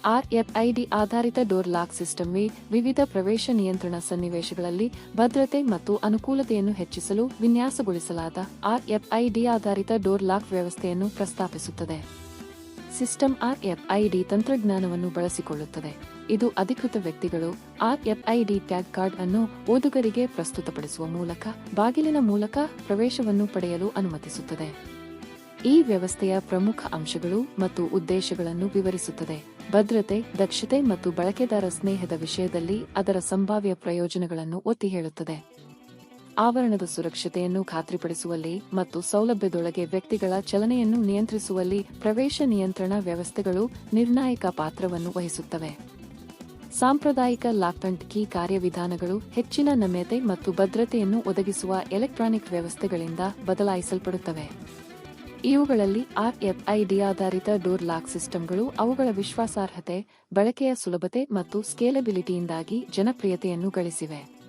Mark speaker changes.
Speaker 1: RFID ಆಧಾರಿತ door lock system ವಿವಿಧ ಪ್ರವೇಶ ನಿಯಂತ್ರಣ ಸನ್ನಿವೇಶಗಳಲ್ಲಿ ಭದ್ರತೆ ಮತ್ತು ಅನುಕೂಲತೆಯನ್ನು ಹೆಚ್ಚಿಸಲು ವಿನ್ಯಾಸಗೊಳಿಸಲಾದ ಆರ್ಎಫ್ಐಡಿ ಆಧಾರಿತ ಡೋರ್ ಲಾಕ್ ವ್ಯವಸ್ಥೆಯನ್ನು ಪ್ರಸ್ತಾಪಿಸುತ್ತದೆ. ಸಿಸ್ಟಮ್ ಆರ್ಎಫ್ಐಡಿ ತಂತ್ರಜ್ಞಾನವನ್ನು ಬಳಸಿಕೊಳ್ಳುತ್ತದೆ. ಇದು ಅಧಿಕೃತ ವ್ಯಕ್ತಿಗಳು ಆರ್ಎಫ್ಐಡಿ ಟ್ಯಾಗ್ ಕಾರ್ಡ್ ಅನ್ನು ಓದುಗರಿಗೆ ಪ್ರಸ್ತುತಪಡಿಸುವ ಮೂಲಕ ಬಾಗಿಲಿನ ಮೂಲಕ ಪ್ರವೇಶವನ್ನು ಪಡೆಯಲು ಅನುಮತಿಸುತ್ತದೆ. ಈ ವ್ಯವಸ್ಥೆಯ ಪ್ರಮುಖ ಅಂಶಗಳು ಮತ್ತು ಉದ್ದೇಶಗಳನ್ನು ವಿವರಿಸುತ್ತದೆ. ಭದ್ರತೆ, ದಕ್ಷತೆ ಮತ್ತು ಬಳಕೆದಾರ ಸ್ನೇಹದ ವಿಷಯದಲ್ಲಿ ಅದರ ಸಂಭಾವ್ಯ ಪ್ರಯೋಜನಗಳನ್ನು ಒತ್ತಿ ಹೇಳುತ್ತದೆ. ಆವರಣದ ಸುರಕ್ಷತೆಯನ್ನು ಖಾತ್ರಿಪಡಿಸುವಲ್ಲಿ ಮತ್ತು ಸೌಲಭ್ಯದೊಳಗೆ ವ್ಯಕ್ತಿಗಳ ಚಲನೆಯನ್ನು ನಿಯಂತ್ರಿಸುವಲ್ಲಿ ಪ್ರವೇಶ ನಿಯಂತ್ರಣ ವ್ಯವಸ್ಥೆಗಳು ನಿರ್ಣಾಯಕ ಪಾತ್ರವನ್ನು ವಹಿಸುತ್ತವೆ. ಸಾಂಪ್ರದಾಯಿಕ ಲಾಕ್ ಅಂಡ್ ಕೀ ಕಾರ್ಯವಿಧಾನಗಳು ಹೆಚ್ಚಿನ ನಮ್ಯತೆ ಮತ್ತು ಭದ್ರತೆಯನ್ನು ಒದಗಿಸುವ ಎಲೆಕ್ಟ್ರಾನಿಕ್ ವ್ಯವಸ್ಥೆಗಳಿಂದ ಬದಲಾಯಿಸಲ್ಪಡುತ್ತವೆ. ಇವುಗಳಲ್ಲಿ ಆರ್ಎಫ್ಐಡಿ ಆಧಾರಿತ ಡೋರ್ ಲಾಕ್ ಸಿಸ್ಟಂಗಳು ಅವುಗಳ ವಿಶ್ವಾಸಾರ್ಹತೆ, ಬಳಕೆಯ ಸುಲಭತೆ ಮತ್ತು ಸ್ಕೇಲೆಬಿಲಿಟಿಯಿಂದಾಗಿ ಜನಪ್ರಿಯತೆಯನ್ನು ಗಳಿಸಿವೆ.